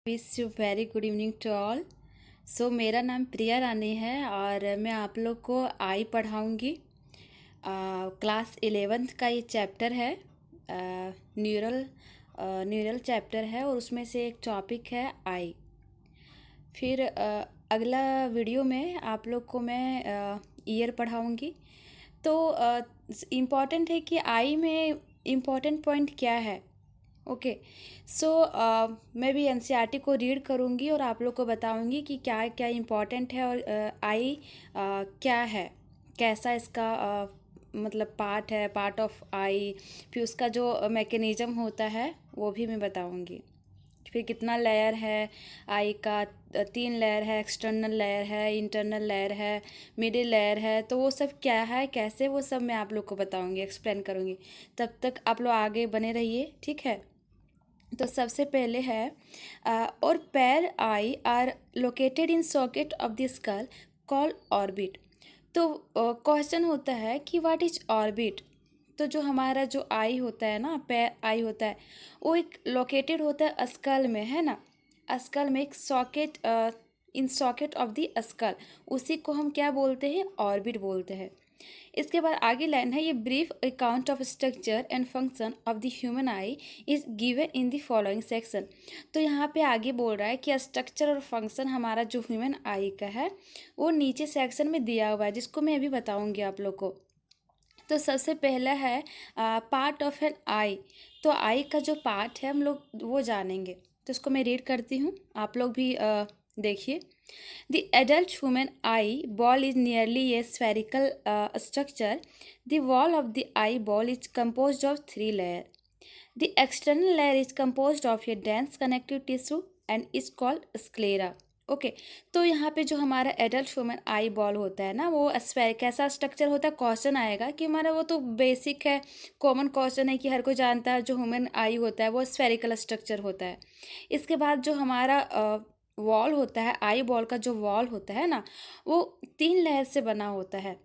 Wish you very good evening to all. मेरा नाम प्रिया रानी है और मैं आप लोग को आई पढ़ाऊँगी। क्लास 11th का ये चैप्टर है। न्यूरल न्यूरल चैप्टर है और उसमें से एक टॉपिक है आई। फिर अगला वीडियो में आप लोग को मैं ईयर पढ़ाऊँगी। तो इम्पॉर्टेंट है कि आई में इम्पॉर्टेंट पॉइंट क्या है। ओके। सो मैं भी एनसीईआरटी को रीड करूँगी और आप लोग को बताऊँगी कि क्या क्या इम्पोर्टेंट है और आई क्या है, कैसा इसका मतलब पार्ट है, पार्ट ऑफ आई। फिर उसका जो मैकेनिज़्म होता है वो भी मैं बताऊँगी। फिर कितना लेयर है आई का, 3 लेयर है, एक्सटर्नल लेयर है, इंटरनल लेयर है, मिडिल लेयर है। तो वो सब क्या है, कैसे, वो सब मैं आप लोग को बताऊँगी, एक्सप्लेन करूँगी। तब तक आप लोग आगे बने रहिए, ठीक है। तो सबसे पहले है और पैर I R located in socket of the skull call orbit. तो क्वेश्चन होता है कि व्हाट इज ऑर्बिट। तो जो हमारा जो आई होता है ना, पैर आई होता है, वो एक लोकेटेड होता है स्कल में, है ना। स्कल में एक socket, in socket of the skull, उसी को हम क्या बोलते हैं, ऑर्बिट बोलते हैं। इसके बाद आगे लाइन है, ये brief account of structure and function of the human I is given in the following section. तो यहाँ पे आगे बोल रहा है कि स्ट्रक्चर और फंक्शन हमारा जो ह्यूमन आई का है वो नीचे सेक्शन में दिया हुआ है, जिसको मैं अभी बताऊंगी आप लोग को। तो सबसे पहला है पार्ट ऑफ एन आई। तो आई का जो पार्ट है हम लोग वो जानेंगे। तो इसको मैं रीड करती हूँ, आप लोग भी देखिए। The adult human eye ball is nearly a spherical structure. The wall of the eyeball is composed of 3 layers. The external layer is composed of a dense connective tissue and is called sclera. Okay. तो यहाँ पे जो हमारा adult human eye ball होता है ना, वो कैसा स्ट्रक्चर होता है, क्वेश्चन आएगा कि हमारा वो तो बेसिक है, कॉमन क्वेश्चन है कि हर कोई जानता है जो ह्यूमन आई होता है वो स्फेरिकल स्ट्रक्चर होता है। इसके बाद जो हमारा वॉल होता है, आई बॉल का जो वॉल होता है ना, वो 3 लेयर से बना होता है।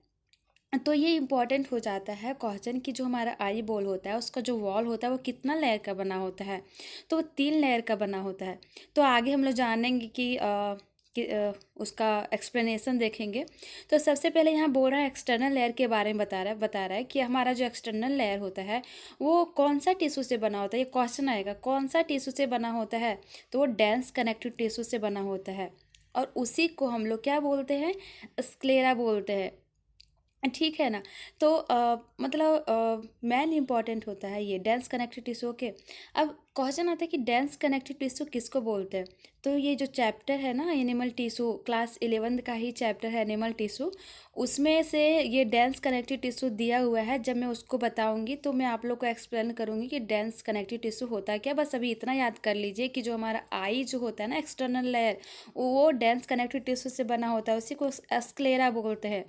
तो ये इम्पॉर्टेंट हो जाता है क्वेश्चन कि जो हमारा आई बॉल होता है उसका जो वॉल होता है वो कितना लेयर का बना होता है। तो वो 3 लेयर का बना होता है। तो आगे हम लोग जानेंगे उसका एक्सप्लेनेशन देखेंगे। तो सबसे पहले यहाँ बोल रहा है एक्सटर्नल लेयर के बारे में बता रहा है कि हमारा जो एक्सटर्नल लेयर होता है वो कौन सा टिश्यू से बना होता है। ये क्वेश्चन आएगा, कौन सा टिश्यू से बना होता है। तो वो डेंस कनेक्टिव टिश्यू से बना होता है और उसी को हम लोग क्या बोलते हैं, स्क्लेरा बोलते हैं, ठीक है ना। तो मतलब मेन इम्पॉर्टेंट होता है ये डेंस कनेक्टिव टिश्यू। ओके। अब क्वेश्चन आता है कि डेंस कनेक्टिव टिश्यू किसको बोलते हैं। तो ये जो चैप्टर है ना, एनिमल टिश्यू, क्लास 11 का ही चैप्टर है एनिमल टिश्यू, उसमें से ये डेंस कनेक्टिव टिश्यू दिया हुआ है। जब मैं उसको बताऊंगी तो मैं आप लोग को एक्सप्लेन करूंगी कि डेंस कनेक्टिव टिश्यू होता है क्या। बस अभी इतना याद कर लीजिए कि जो हमारा आई जो होता है ना, एक्सटर्नल लेयर, वो डेंस कनेक्टिव टिश्यू से बना होता है, उसी को स्क्लेरा बोलते हैं।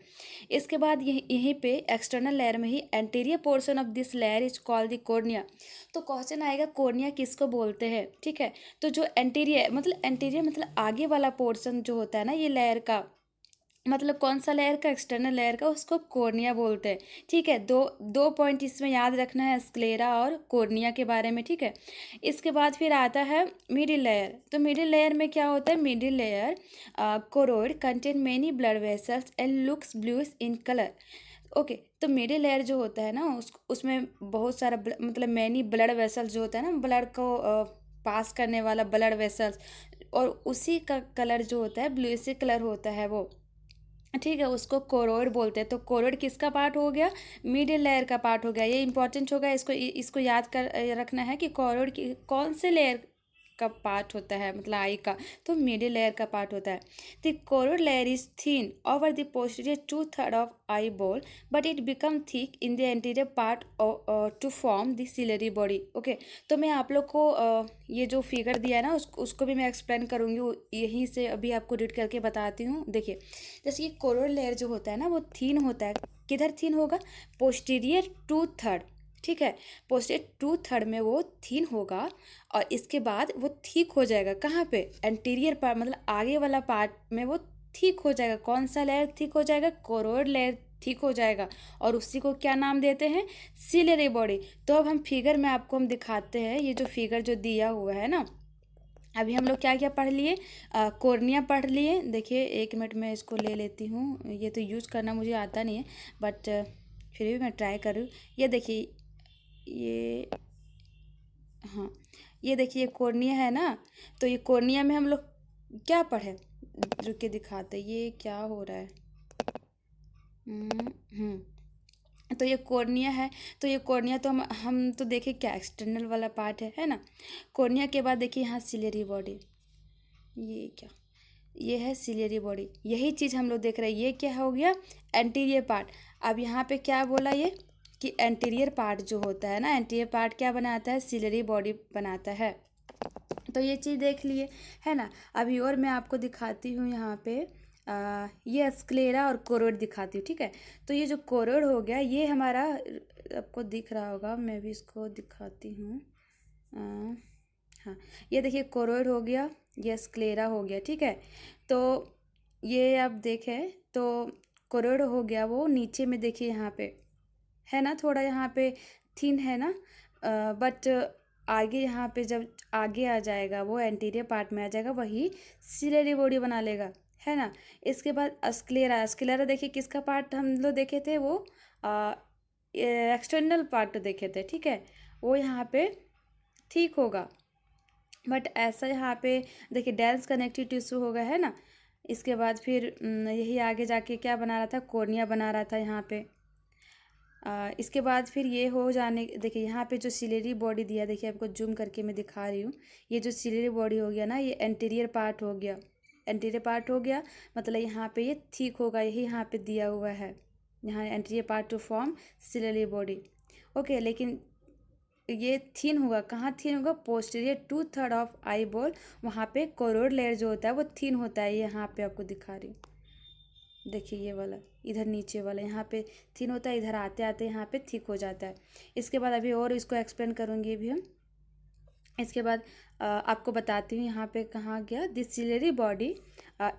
इसके बाद यहीं पे एक्सटर्नल लेयर में ही anterior portion of this layer is called the cornea. तो क्वेश्चन आएगा कॉर्निया किसको बोलते हैं, ठीक है। तो जो एंटीरियर मतलब आगे वाला पोर्शन जो होता है ना ये लेयर का, मतलब कौन सा लेयर का, एक्सटर्नल लेयर का, उसको कॉर्निया बोलते हैं, ठीक है। दो दो पॉइंट इसमें याद रखना है, स्क्लेरा और कॉर्निया के बारे में, ठीक है। इसके बाद फिर आता है मिडिल लेयर। तो मिडिल लेयर में क्या होता है, middle layer choroid contain many blood vessels and looks bluish in colour. Okay. तो मिडिल लेयर जो होता है ना उसमें बहुत सारा मतलब मैनी ब्लड वेसल्स जो होता है ना, ब्लड को पास करने वाला ब्लड वेसल्स, और उसी का कलर जो होता है ब्लूइश कलर होता है वो, ठीक है। उसको कोरोइड बोलते हैं। तो कोरोइड किसका पार्ट हो गया, मिडिल लेयर का पार्ट हो गया। ये इंपॉर्टेंट होगा, इसको याद कर रखना है कि कोरोइड की कौन से लेयर का पार्ट होता है, मतलब आई का, तो मिडिल लेयर का पार्ट होता है। The choroid layer is thin over the posterior 2/3 of eye ball but it become thick in the anterior part to form the ciliary body. Okay. तो मैं आप लोग को ये जो फिगर दिया है ना उसको भी मैं एक्सप्लेन करूँगी, यहीं से अभी आपको रीड करके बताती हूँ। देखिए, जैसे कि कोरोइड लेयर जो होता है ना वो थीन होता है। किधर थीन होगा, पोस्टीरियर 2/3, ठीक है। पोस्टीरियर 2/3 में वो थीन होगा और इसके बाद वो ठीक हो जाएगा कहाँ पे, एंटीरियर पार्ट, मतलब आगे वाला पार्ट में वो ठीक हो जाएगा। कौन सा लेयर ठीक हो जाएगा, कोरोइड लेयर ठीक हो जाएगा। और उसी को क्या नाम देते हैं, सिलरी बॉडी। तो अब हम फिगर में आपको हम दिखाते हैं, ये जो फिगर जो दिया हुआ है ना, अभी हम लोग क्या क्या पढ़ लिए, कॉर्निया पढ़ लिए। देखिए 1 मिनट में इसको ले लेती हूँ, ये तो यूज़ करना मुझे आता नहीं है, बट फिर भी मैं ट्राई करूँ। ये देखिए, ये, हाँ, ये देखिए ये कॉर्निया है ना। तो ये कॉर्निया में हम लोग क्या पढ़े, रुक के दिखाते, ये क्या हो रहा है। हम्म तो ये कॉर्निया है। तो ये कॉर्निया तो हम तो देखे क्या एक्सटर्नल वाला पार्ट है ना। कॉर्निया के बाद देखिए यहाँ सिलेरी बॉडी, ये क्या, ये है सिलेरी बॉडी, यही चीज़ हम लोग देख रहे हैं। ये क्या हो गया, एंटीरियर पार्ट। अब यहाँ पे क्या बोला ये, कि एंटीरियर पार्ट जो होता है ना, एंटीरियर पार्ट क्या बनाता है, सिलेरी बॉडी बनाता है। तो ये चीज़ देख लिए, है ना। अभी और मैं आपको दिखाती हूँ यहाँ पे, ये स्क्लेरा और कोरोइड दिखाती हूँ, ठीक है। तो ये जो कोरोइड हो गया, ये हमारा, आपको दिख रहा होगा, मैं भी इसको दिखाती हूँ। हाँ, ये देखिए कोरोइड हो गया, ये स्क्लेरा हो गया, ठीक है। तो ये आप देखें तो कोरोइड हो गया, वो नीचे में देखिए यहाँ पे है ना, थोड़ा यहाँ पे थिन है ना, बट आगे यहाँ पे जब आगे आ जाएगा, वो एंटीरियर पार्ट में आ जाएगा, वही सिलेरी बॉडी बना लेगा, है ना। इसके बाद स्क्लेरा, स्क्लेरा देखिए किसका पार्ट हम लोग देखे थे, वो एक्सटर्नल पार्ट देखे थे, ठीक है। वो यहाँ पे ठीक होगा, बट ऐसा यहाँ पे देखिए डेंस कनेक्टिव टिश्यू होगा, है ना। इसके बाद फिर यही आगे जाके क्या बना रहा था, कॉर्निया बना रहा था यहाँ पे। इसके बाद फिर ये हो जाने, देखिए यहाँ पे जो सिलेरी बॉडी दिया, देखिए आपको जूम करके मैं दिखा रही हूँ। ये जो सिलेरी बॉडी हो गया ना, ये एंटीरियर पार्ट हो गया, एंटीरियर पार्ट हो गया, मतलब यहाँ पे ये ठीक होगा, यही यहाँ पे दिया हुआ है, यहाँ anterior part to form ciliary body. Okay, लेकिन ये थीन होगा, कहाँ थीन होगा, पोस्टीरियर 2/3 ऑफ आई बॉल, वहाँ पे कोरोइड लेयर जो होता है वो थीन होता है, ये यहाँ पे आपको दिखा रही हूँ। देखिए ये वाला, इधर नीचे वाला यहाँ पे थिन होता है, इधर आते आते यहाँ पे थिक हो जाता है। इसके बाद अभी और इसको एक्सप्लेन करूँगी अभी हम। इसके बाद आपको बताती हूँ यहाँ पे कहाँ गया, this ciliary body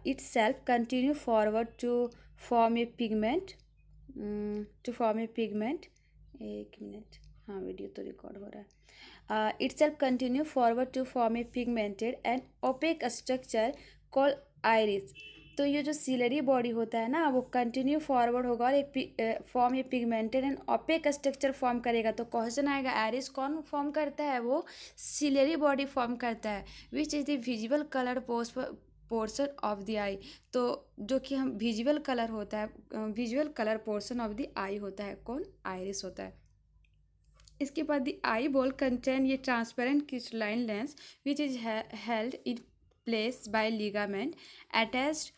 itself continue forward to form a pigment, एक मिनट, हाँ वीडियो तो रिकॉर्ड हो रहा है। Itself continue forward to form a pigmented and opaque structure call iris. तो ये जो सिलेरी बॉडी होता है ना, वो कंटिन्यू फॉरवर्ड होगा और एक फॉर्म, ये pigmented and opaque structure form करेगा। तो क्वेश्चन आएगा, आइरिस कौन फॉर्म करता है, वो सिलेरी बॉडी फॉर्म करता है, which is the visible colour portion of the eye. तो जो कि हम विजुअल कलर होता है, visual colour portion of the eye होता है, कौन, आइरिस होता है। इसके बाद द आई बॉल कंटेन ये transparent crystalline lens which is held in place by ligament attached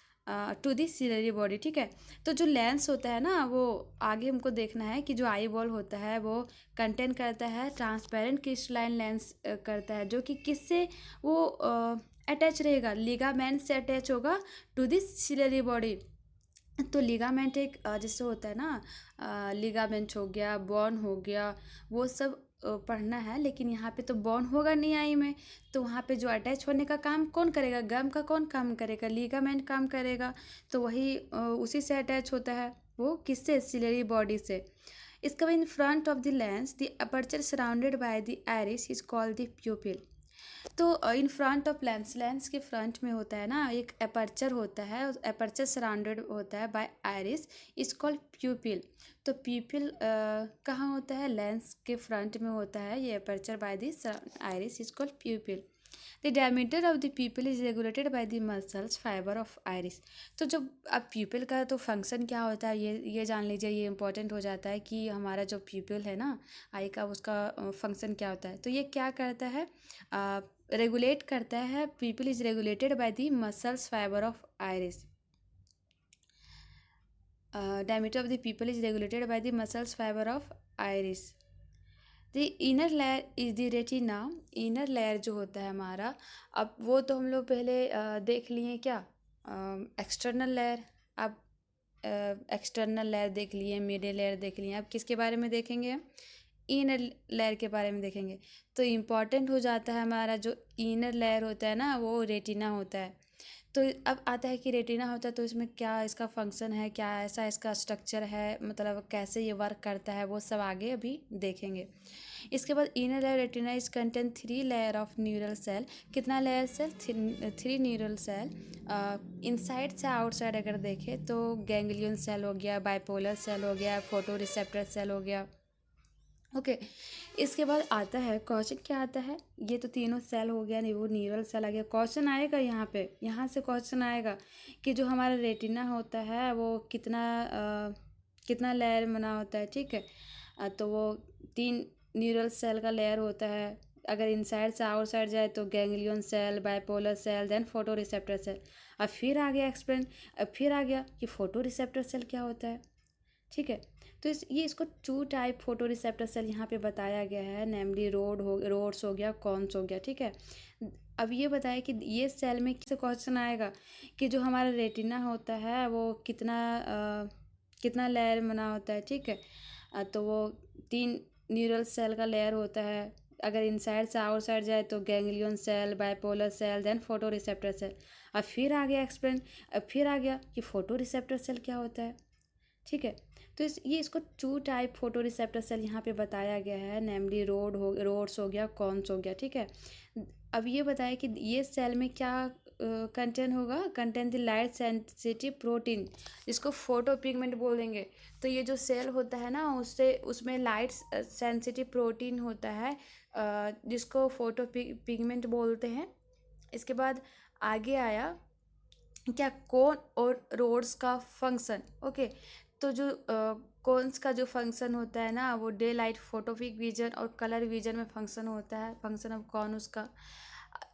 to the ciliary body, ठीक है। तो जो लेंस होता है ना, वो आगे हमको देखना है कि जो आई बॉल होता है वो कंटेन करता है ट्रांसपेरेंट क्रिस्टलाइन लेंस करता है, जो कि किससे वो अटैच रहेगा, लिगामेंट से अटैच होगा टू द सिलेरी बॉडी। तो लिगामेंट एक जैसे होता है ना, लिगामेंट हो गया, बॉन हो गया, वो सब पढ़ना है। लेकिन यहाँ पे तो बॉन होगा नहीं आई में, तो वहाँ पे जो अटैच होने का काम कौन करेगा, गम का कौन काम करेगा, लिगामेंट काम करेगा। तो वही उसी से अटैच होता है, वो किससे, सिलेरी बॉडी से। इसका in front of the lens the aperture surrounded by the iris is called the pupil. तो in front of lens, lens के फ्रंट में होता है ना एक एपर्चर होता है, उस एपर्चर सराउंडेड होता है by iris, is called pupil. तो प्यूपिल कहाँ होता है, लेंस के फ्रंट में होता है ये aperture bye the iris, is called प्यूपिल। The diameter of the प्यूपिल is regulated by the muscles fibre of iris. तो जब अब प्यूपिल का तो फंक्शन क्या होता है, ये जान लीजिए, ये इंपॉर्टेंट हो जाता है कि हमारा जो प्यूपिल है ना आई का, उसका फंक्शन क्या होता है। तो ये क्या करता है, रेगुलेट करता है, people is regulated by the muscles fibre of iris. Diameter of the people is regulated by the muscles fibre of iris. The inner layer is the retina. Inner layer जो होता है हमारा, अब वो तो हम लोग पहले देख लिए क्या, एक्सटर्नल लेयर। अब एक्सटर्नल लेयर देख लिए, मिडिल लेयर देख लिए, अब किसके बारे में देखेंगे, इनर लेयर के बारे में देखेंगे। तो इम्पॉर्टेंट हो जाता है हमारा जो इनर लेयर होता है ना, वो रेटिना होता है। तो अब आता है कि रेटिना होता है तो इसमें क्या इसका फंक्शन है, क्या ऐसा इसका स्ट्रक्चर है, मतलब कैसे ये वर्क करता है, वो सब आगे अभी देखेंगे। इसके बाद inner layer retina is contain 3 layer of neural cell. कितना layer cell? 3 neural cell. Inside से आउटसाइड अगर देखें तो गैंग्लियन सेल हो गया, बाइपोलर सेल हो गया, फोटो रिसेप्टर सेल हो गया। ओके इसके बाद आता है क्वेश्चन, क्या आता है? ये तो तीनों सेल हो गया, नहीं वो न्यूरल सेल आ गया। क्वेश्चन आएगा यहाँ पे, यहाँ से क्वेश्चन आएगा कि जो हमारा रेटिना होता है वो कितना लेयर बना होता है, ठीक है। तो वो 3 न्यूरल सेल का लेयर होता है। अगर इनसाइड से आउटसाइड जाए तो ganglion cell, bipolar cell, then photoreceptor cell. अब फिर आ गया एक्सप्लेन, अब फिर आ गया कि फोटो रिसेप्टर सेल क्या होता है, ठीक है। तो ये इसको 2 टाइप फोटो रिसेप्टर सेल यहाँ पे बताया गया है, नेमली रोड्स हो गया, कॉन्स हो गया, ठीक है। अब ये बताया कि ये सेल में किस क्वेश्चन आएगा कि जो हमारा रेटिना होता है वो कितना लेयर बना होता है, ठीक है। तो वो 3 न्यूरल सेल का लेयर होता है। अगर इनसाइड से आउटसाइड जाए तो ganglion cell, bipolar cell, then photoreceptor cell. अब फिर आ गया एक्सप्लेन, अब फिर आ गया कि फोटो रिसेप्टर सेल क्या होता है, ठीक है। तो ये इसको 2 टाइप फोटो रिसेप्टर सेल यहाँ पे बताया गया है, नेमली रोड्स हो गया, कॉन्स हो गया, ठीक है। अब ये बताया कि ये सेल में क्या कंटेंट होगा, content the light sensitive protein, जिसको फोटो पिगमेंट बोलेंगे। तो ये जो सेल होता है ना उसमें लाइट सेंसिटिव प्रोटीन होता है, जिसको फोटो पिगमेंट बोलते हैं। इसके बाद आगे आया क्या, कोन और रोड्स का फंक्शन। ओके तो जो कोन्स का जो फंक्शन होता है ना वो डे लाइट फोटोपिक विजन और कलर विजन में फंक्शन होता है। फंक्शन ऑफ कौन उसका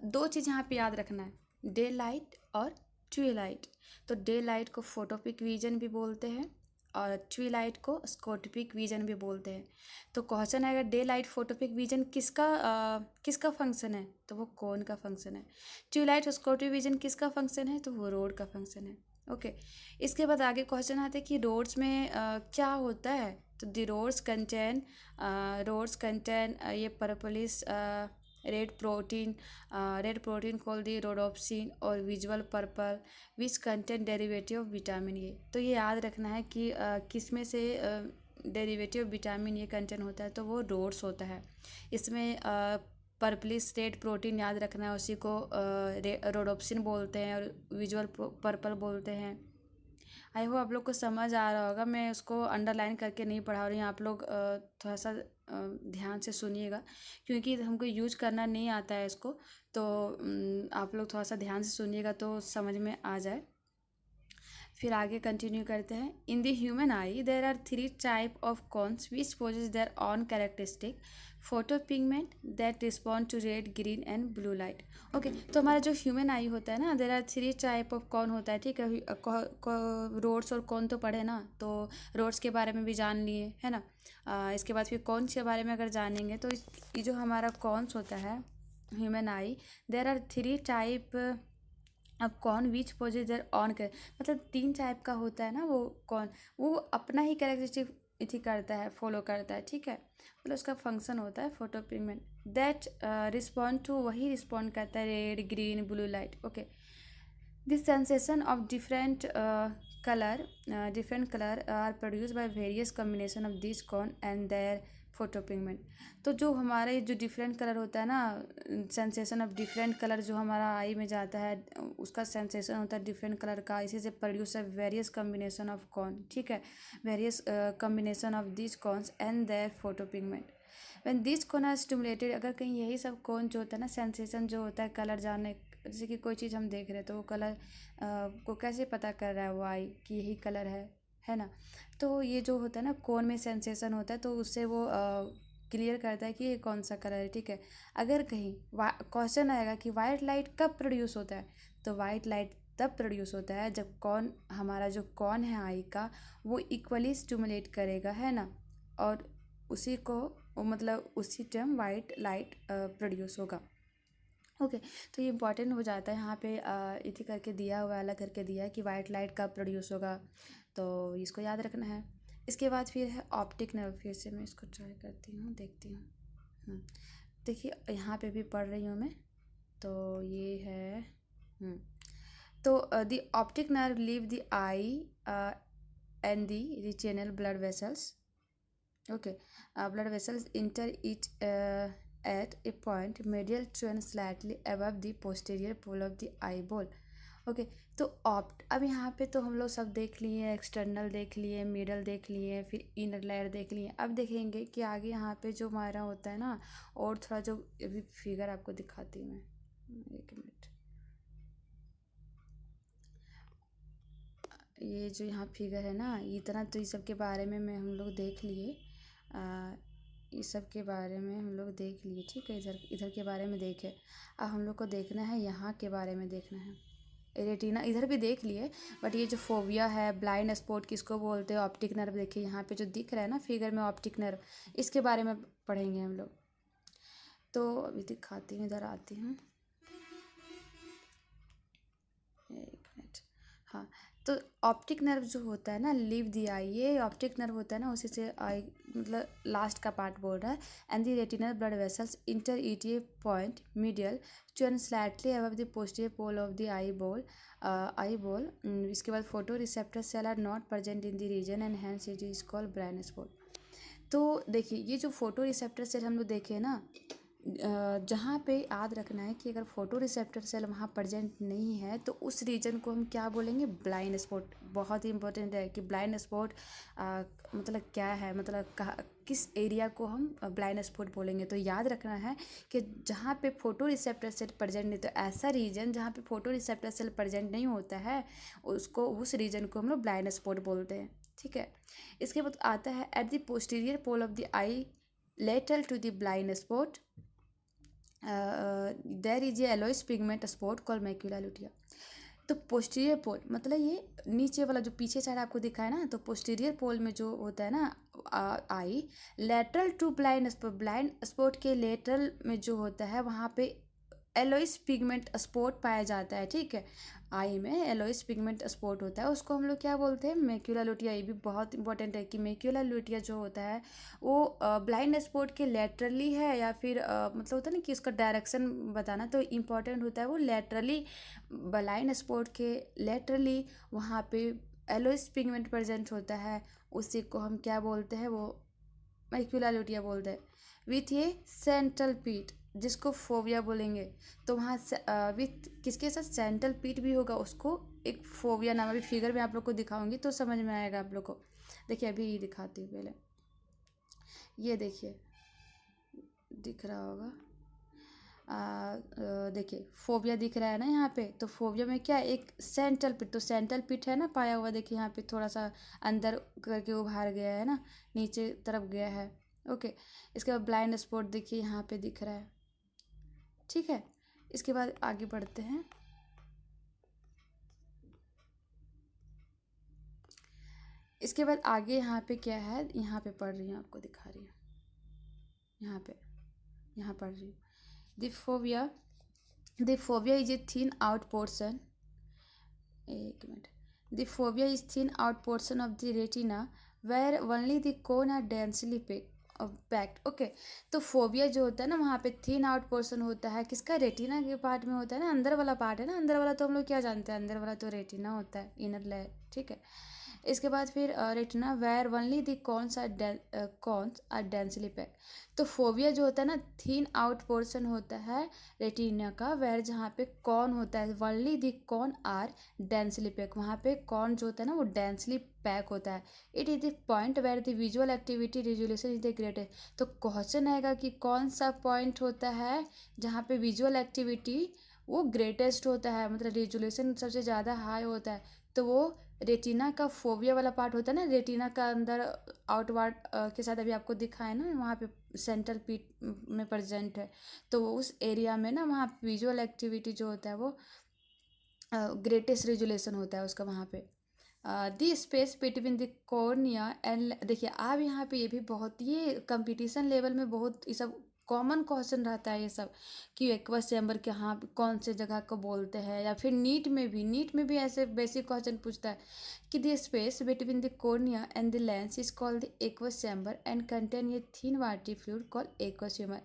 2 चीज़ यहाँ पे याद रखना है, डे लाइट और ट्विलाइट। तो डे लाइट को फोटोपिक विजन भी बोलते हैं और ट्विलाइट को स्कोटपिक विजन भी बोलते हैं। तो क्वेश्चन आएगा डे लाइट फोटोपिक विजन किसका फंक्शन है, तो वो कौन का फंक्शन है। ट्विलाइट स्कोटपिक विजन किसका फंक्शन है, तो वो रोड का फंक्शन है। ओके इसके बाद आगे क्वेश्चन आते हैं कि रोड्स में क्या होता है। तो द रोड्स कंटेन ये पर्पलिश रेड प्रोटीन कॉल दी रोडोप्सिन और visual purple which content derivative of vitamin A. तो ये याद रखना है कि किस में से डेरिवेटिव विटामिन ए कंटेंट होता है, तो वो रोड्स होता है। इसमें पर्पलिश रेड प्रोटीन याद रखना है, उसी को रोडोप्सिन बोलते हैं और विजुअल पर्पल बोलते हैं। आई होप आप लोग को समझ आ रहा होगा, मैं उसको अंडरलाइन करके नहीं पढ़ा रही हूँ, आप लोग थोड़ा सा ध्यान से सुनिएगा क्योंकि हमको यूज करना नहीं आता है इसको। तो आप लोग थोड़ा सा ध्यान से सुनिएगा तो समझ में आ जाए। फिर आगे कंटिन्यू करते हैं। In the human eye there are 3 type of cones which possess their own characteristic photopigment that respond to red, green and blue light. Okay तो हमारा जो ह्यूमन आई होता है ना, there are 3 type of cone होता है, ठीक है। रोड्स और कौन तो पढ़े ना, तो रोड्स के बारे में भी जान लिए है ना। इसके बाद फिर कौन के बारे में अगर जानेंगे तो ये जो हमारा कॉन्स होता है human eye, there are 3 type. अब कौन विच पोजेस देयर ऑन कर, मतलब 3 टाइप का होता है ना वो कौन, वो अपना ही कैरेक्टरिस्टिक इथी करता है, फॉलो करता है, ठीक है। मतलब उसका फंक्शन होता है photopigment that respond to, वही रिस्पॉन्ड करता है red, green, blue light. Okay this sensation of different color are produced by various combination of these cone and their फोटोपिगमेंट। तो जो हमारे जो डिफरेंट कलर होता है ना, सेंसेशन ऑफ डिफरेंट कलर जो हमारा आई में जाता है उसका सेंसेशन होता है डिफरेंट कलर का, इसी से प्रोड्यूस है वेरियस कम्बिनेशन ऑफ कॉन, ठीक है। Various combination of this cones and their photopigment when this cone are stimulated. अगर कहीं यही सब कॉन जो होता है ना, सेंसेशन जो होता है कलर जाने, जैसे कि कोई चीज़ हम देख रहे हैं तो वो कलर को कैसे पता कर रहा है वो आई कि यही कलर है ना। तो ये जो होता है ना कोन में सेंसेशन होता है तो उससे वो क्लियर करता है कि ये कौन सा कलर है, ठीक है। अगर कहीं क्वेश्चन आएगा कि वाइट लाइट कब प्रोड्यूस होता है, तो वाइट लाइट तब प्रोड्यूस होता है जब कौन, हमारा जो कौन है आई का वो इक्वली स्टिमुलेट करेगा, है ना। और उसी को मतलब उसी टाइम वाइट लाइट प्रोड्यूस होगा। ओके तो ये इंपॉर्टेंट हो जाता है यहाँ पे इति करके दिया हुआ है, अलग करके दिया है कि वाइट लाइट कब प्रोड्यूस होगा, तो इसको याद रखना है। इसके बाद फिर है ऑप्टिक नर्व। फिर से मैं इसको ट्राई करती हूँ, देखती हूँ। देखिए यहाँ पे भी पढ़ रही हूँ मैं, तो ये है तो the optic nerve leave the I and the retinal blood vessels. Okay, blood vessels enter it at a point medial to and slightly above the posterior pole of the eyeball. Okay, तो opt अब यहाँ पे तो हम लोग सब देख लिए, एक्सटर्नल देख लिए, मिडल देख लिए, फिर इनर लेयर देख लिए। अब देखेंगे कि आगे यहाँ पे जो हमारा होता है ना, और थोड़ा जो अभी फिगर आपको दिखाती हूँ मैं, एक मिनट। ये जो यहाँ फिगर है ना, इतना तो इस सब के बारे में हम लोग देख लिए, इस सब के बारे में हम लोग देख लिए, ठीक है। इधर इधर के बारे में देखे, अब हम लोग को देखना है यहाँ के बारे में देखना है। रेटिना इधर भी देख लिए, बट ये जो फोबिया है, ब्लाइंड स्पॉट किसको बोलते हैं, ऑप्टिक नर्व, देखिए यहाँ पे जो दिख रहा है ना फिगर में ऑप्टिक नर्व, इसके बारे में पढ़ेंगे हम लोग। तो अभी दिखाती हूँ, इधर आती हूँ, एक मिनट। हाँ, तो ऑप्टिक नर्व जो होता है ना, लीव दी आई, ये ऑप्टिक नर्व होता है ना, उसी से आई मतलब लास्ट का पार्ट बोल रहा है। And the retinal blood vessels enter at a point medial to and slightly above the posterior pole of the eye ball. इसके बाद photoreceptor cell are not present in the region and hence it is called blind spot. तो देखिए, ये जो photo receptor cell हम लोग देखे ना, जहाँ पे याद रखना है कि अगर फोटो रिसेप्टर सेल वहाँ प्रेजेंट नहीं है तो उस रीजन को हम क्या बोलेंगे, ब्लाइंड स्पॉट। बहुत ही इंपॉर्टेंट है कि ब्लाइंड स्पॉट मतलब क्या है, मतलब कहाँ किस एरिया को हम ब्लाइंड स्पॉट बोलेंगे। तो याद रखना है कि जहाँ पे फोटो रिसेप्टर सेल प्रेजेंट नहीं, तो ऐसा रीजन जहाँ पे फोटो रिसेप्टर सेल प्रेजेंट नहीं होता है, उसको उस रीजन को हम लोग ब्लाइंड स्पॉट बोलते हैं, ठीक है। इसके बाद आता है at the posterior pole of the eye lateral to the blind spot there is yellowish pigment spot called macula lutea. तो पोस्टीरियर पोल मतलब ये नीचे वाला जो पीछे साइड आपको दिखा है ना, तो पोस्टीरियर पोल में जो होता है ना आई, लेटरल टू ब्लाइंड स्पॉट के लेटरल में जो होता है वहाँ पे एलोइस पिगमेंट स्पॉट पाया जाता है, ठीक है। आई में एलोइस पिगमेंट स्पॉट होता है, उसको हम लोग क्या बोलते हैं, मैक्यूला लुटिया। ये भी बहुत इंपॉर्टेंट है कि मैक्यूला लुटिया जो होता है वो ब्लाइंड स्पॉट के लेटरली है या फिर मतलब होता है ना कि उसका डायरेक्शन बताना, तो इम्पॉर्टेंट होता है वो लेटरली, ब्लाइंड स्पॉट के लेटरली वहाँ पे एलोइस पिगमेंट प्रेजेंट होता है, उसी को हम क्या बोलते हैं, वो मैक्यूला लुटिया बोलते हैं। विथ ये सेंट्रल पीट, जिसको फोबिया बोलेंगे, तो वहाँ विथ किसके साथ सेंट्रल पीट भी होगा, उसको एक फोबिया नाम, अभी फिगर में आप लोग को दिखाऊंगी तो समझ में आएगा आप लोग को। देखिए अभी ये दिखाती हूँ पहले, ये देखिए दिख रहा होगा, देखिए फोबिया दिख रहा है ना यहाँ पे। तो फोबिया में क्या, एक सेंट्रल पिट, तो सेंट्रल पिट है ना पाया हुआ, देखिए यहाँ पे थोड़ा सा अंदर करके उभार गया है ना, नीचे तरफ गया है, ओके। इसके बाद ब्लाइंड स्पॉट देखिए यहाँ पे दिख रहा है, ठीक है। इसके बाद आगे बढ़ते हैं। इसके बाद आगे यहाँ पे क्या है, यहाँ पे पढ़ रही हूँ, आपको दिखा रही हूँ, यहाँ पे यहाँ पढ़ रही हूँ। The fovea, the fovea is a thin out portion, एक minute. The fovea is thin out portion of the retina where only the cone are densely packed, okay. तो फोबिया जो होता है ना, वहाँ पे थिन आउट पोर्शन होता है, किसका, रेटिना के पार्ट में होता है ना, अंदर वाला पार्ट है ना, अंदर वाला तो हम लोग क्या जानते हैं, अंदर वाला तो रेटिना होता है, इनर लेयर, ठीक है। इसके बाद फिर retina where only the cones are densely packed. तो फोबिया जो होता है ना, थिन आउट पोर्शन होता है रेटिना का, वेयर जहाँ पे कॉन होता है, only the cone are densely pack, वहाँ पे कॉन जो होता है ना वो डेंसली पैक होता है। It is the point where the visual activity resolution is the greatest. तो क्वेश्चन आएगा कि कौन सा पॉइंट होता है जहाँ पे विजुअल एक्टिविटी वो ग्रेटेस्ट होता है, मतलब रिजोल्यूशन सबसे ज़्यादा हाई होता है, तो वो रेटिना का फोबिया वाला पार्ट होता है ना, रेटिना का अंदर आउटवर्ड के साथ अभी आपको दिखा है ना, वहाँ पे सेंट्रल पीट में प्रेजेंट है, तो उस एरिया में ना वहाँ विजुअल एक्टिविटी जो होता है वो ग्रेटेस्ट रेजुलेशन होता है उसका वहाँ पे। The space between the cornea and, देखिए आप यहाँ पे ये भी बहुत, ये कंपटीशन लेवल में बहुत ये सब कॉमन क्वेश्चन रहता है ये सब, कि एक्वस चैम्बर के हाँ कौन से जगह को बोलते हैं, या फिर नीट में भी ऐसे बेसिक क्वेश्चन पूछता है कि the space between the cornea and the lens is called the aqueous chamber and contain a thin watery fluid called aqueous humour.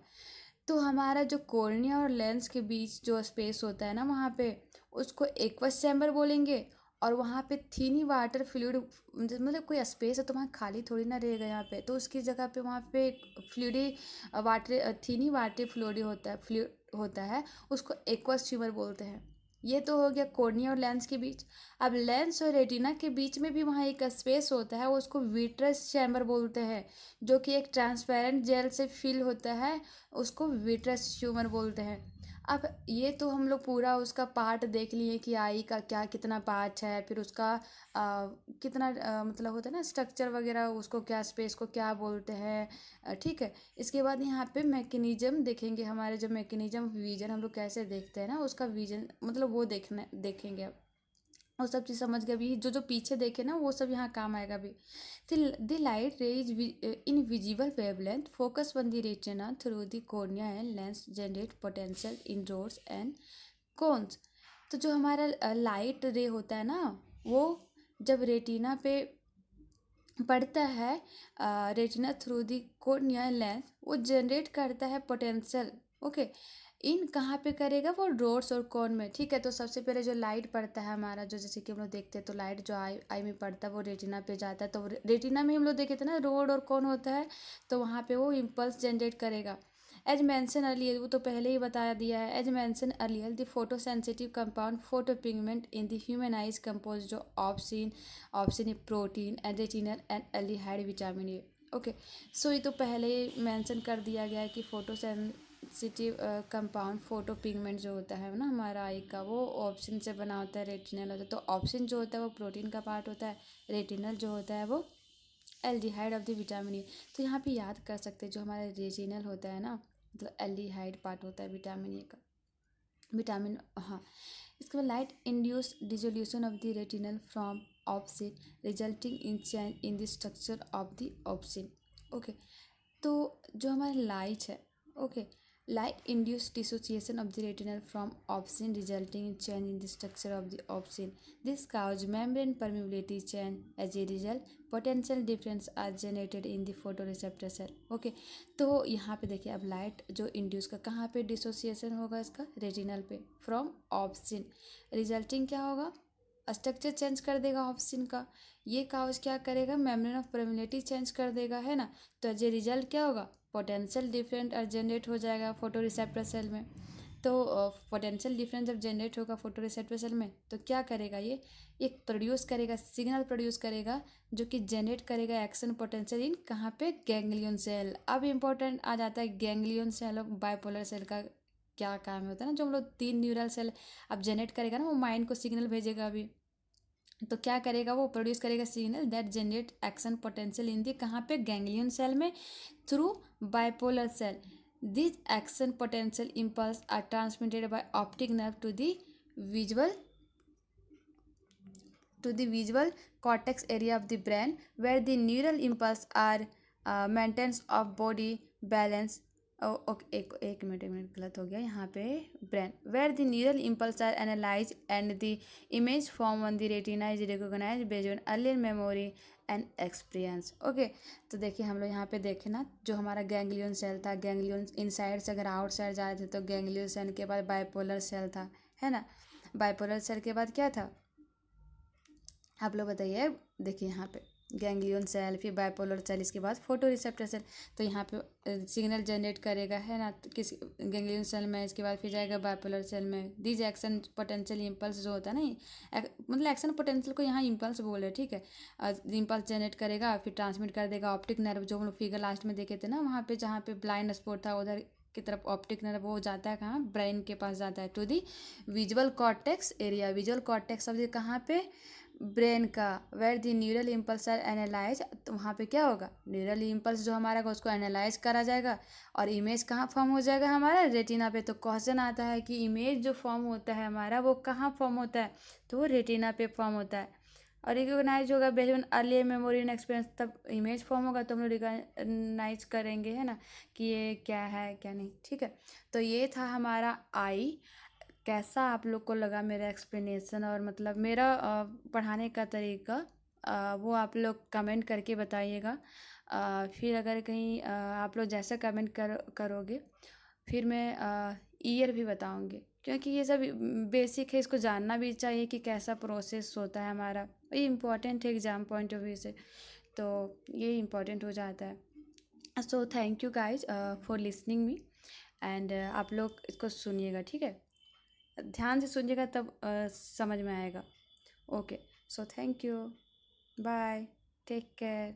तो हमारा जो कॉर्निया और लेंस के बीच जो स्पेस होता है ना वहाँ पे, उसको एक्वस चैम्बर बोलेंगे। और वहाँ पे थीनी वाटर फ्लूइड, मतलब कोई स्पेस है तो वहाँ खाली थोड़ी ना रहेगा यहाँ पे, तो उसकी जगह पे वहाँ पे फ्लूइडी वाटर, थीनी वाटर फ्लूइड होता है, फ्लूइड होता है, उसको एक्वस ट्यूमर बोलते हैं। ये तो हो गया कॉर्निया और लेंस के बीच। अब लेंस और रेटिना के बीच में भी वहाँ एक स्पेस होता है, उसको विट्रस चैम्बर बोलते हैं, जो कि एक ट्रांसपेरेंट जेल से फिल होता है, उसको विट्रस ट्यूमर बोलते हैं। अब ये तो हम लोग पूरा उसका पार्ट देख लिए कि आई का क्या कितना पार्ट है, फिर उसका कितना मतलब होता है ना स्ट्रक्चर वगैरह, उसको क्या स्पेस को क्या बोलते हैं। ठीक है। इसके बाद यहाँ पे मैकेनिज्म देखेंगे, हमारे जो मैकेनिज्म विजन हम लोग कैसे देखते हैं ना, उसका विजन मतलब वो देखेंगे अब। वो सब चीज़ समझ गए अभी, जो जो पीछे देखे ना वो सब यहाँ काम आएगा अभी। The light rays in visible wavelength focus on the retina through the cornea and lens generate potential in rods and cones. तो जो हमारा लाइट रे होता है ना, वो जब रेटिना पे पड़ता है, retina through the cornea lens, वो जनरेट करता है पोटेंशियल। ओके। इन कहाँ पे करेगा वो, रोड्स और कोन में। ठीक है। तो सबसे पहले जो लाइट पड़ता है हमारा, जो जैसे कि हम लोग देखते हैं तो लाइट जो आई में पड़ता है वो रेटिना पे जाता है, तो रेटिना में हम लोग देखे थे ना रोड और कोन होता है, तो वहाँ पे वो इम्पल्स जनरेट करेगा। एज मैंसन अर्लियर, वो तो पहले ही बता दिया है। As mentioned earlier the photo sensitive compound photo pigment in the human eyes compose opsin a protein and retinal and aldehyde vitamin A. Okay. So ये तो पहले ही मेंशन कर दिया गया है कि photo sensitive compound photo pigment जो होता है ना हमारा आई का, वो ऑप्शन से बना होता है, रेटिनल होता है। तो ऑप्शन जो होता है वो प्रोटीन का पार्ट होता है, रेटिनल जो होता है वो aldehyde of the vitamin A. तो यहाँ पे याद कर सकते हैं जो हमारा रेटिनल होता है ना, मतलब एल्डिहाइड पार्ट होता है विटामिन ए का, विटामिन। हाँ। इसके बाद light induce dissolution of the retinal from opsin resulting in change in the structure of the opsin. Okay. तो जो हमारा लाइट है, okay, light induce dissociation of the retinal from opsin resulting in change in the structure of the opsin. This cause membrane permeability change, as a result potential difference are generated in the photoreceptor cell. Okay. तो यहाँ पे देखिए अब light जो induce का कहाँ पे dissociation होगा, इसका रेटिनल पे, फ्रॉम ऑप्सिन रिजल्टिंग क्या होगा, स्ट्रक्चर चेंज कर देगा ऑप्सिन का। ये काउज क्या करेगा, मेम्ब्रेन ऑफ परमिबिलिटी चेंज कर देगा, है ना। तो ये रिजल्ट क्या होगा, पोटेंशियल डिफरेंट और जनरेट हो जाएगा फोटो रिसेप्टर सेल में। तो पोटेंशियल डिफरेंस जब जनरेट होगा फोटो रिसेप्टर सेल में, तो क्या करेगा, ये एक प्रोड्यूस करेगा, सिग्नल प्रोड्यूस करेगा, जो कि जनरेट करेगा एक्शन पोटेंशियल इन कहाँ पे, गैंग्लियन सेल। अब इम्पोर्टेंट आ जाता है गैंग्लियन सेल और बाइपोलर सेल का क्या काम होता है ना, जो हम लोग 3 न्यूरल सेल अब जनरेट करेगा ना, वो माइंड को सिग्नल भेजेगा अभी। तो क्या करेगा, वो प्रोड्यूस करेगा signal that generate action potential in the कहाँ पे, गैंग्लियन सेल में, through bipolar cell. This action potential impulse are transmitted by optic nerve to the visual visual cortex area of the brain, where the neural impulse are maintenance of body balance। Okay, एक minute गलत हो गया यहाँ पे, brain, where the neural impulse are analyse and the image form on the retina is recognise based on earlier memory and experience. Okay. तो देखिए हम लोग यहाँ पे देखें ना, जो हमारा गैंग्लियन सेल था, गैंग्लियन इनसाइड से अगर आउट साइड जा रहे थे तो गैंग्लियन सेल के बाद बाइपोलर सेल था, है ना। बाइपोलर सेल के बाद क्या था, आप लोग बताइए। देखिए यहाँ पे गैंग्लियन सेल, फिर बाइपोलर सेल, इसके बाद फोटो रिसेप्टर सेल। तो यहाँ पे सिग्नल जनरेट करेगा, है ना, तो किस गैंग्लियन सेल में, इसके बाद फिर जाएगा बाइपोलर सेल में। दीज एक्शन पोटेंशियल इम्पल्स जो होता है ना, मतलब एक्शन पोटेंशियल को यहाँ इम्पल्स बोले, ठीक है। इम्पल्स जनरेट करेगा, फिर ट्रांसमिट कर देगा ऑप्टिक नर्व, जो हम लोग फिगर लास्ट में देखे थे ना, वहाँ पे जहाँ पे ब्लाइंड स्पॉट था उधर की तरफ ऑप्टिक नर्व वो जाता है कहाँ, ब्रेन के पास जाता है, to the visual cortex area. Visual cortex of कहाँ पे, ब्रेन का, where the neural impulse are analyse. तो वहाँ पे क्या होगा, न्यूरल इम्पल्स जो हमारा उसको एनालाइज करा जाएगा, और इमेज कहाँ फॉर्म हो जाएगा हमारा, रेटिना पे। तो क्वेश्चन आता है कि इमेज जो फॉर्म होता है हमारा वो कहाँ फॉर्म होता है, तो वो रेटिना पे फॉर्म होता है। और रिकोगनाइज होगा based on earlier memory and experience, तब इमेज फॉर्म होगा तो हम लोग रिकोगनाइज करेंगे, है ना, कि ये क्या है क्या नहीं। ठीक है। तो ये था हमारा आई। कैसा आप लोग को लगा मेरा एक्सप्लेनेशन, और मतलब मेरा पढ़ाने का तरीका, वो आप लोग कमेंट करके बताइएगा। फिर अगर कहीं आप लोग जैसा कमेंट करोगे, फिर मैं ईयर भी बताऊंगी। क्योंकि ये सब बेसिक है, इसको जानना भी चाहिए कि कैसा प्रोसेस होता है हमारा। ये इम्पोर्टेंट है एग्ज़ाम पॉइंट ऑफ व्यू से, तो ये इम्पोर्टेंट हो जाता है। सो thank you guys for listening me, and आप लोग इसको सुनिएगा, ठीक है? ध्यान से सुनिएगा तब समझ में आएगा। Okay, so thank you, bye, take care.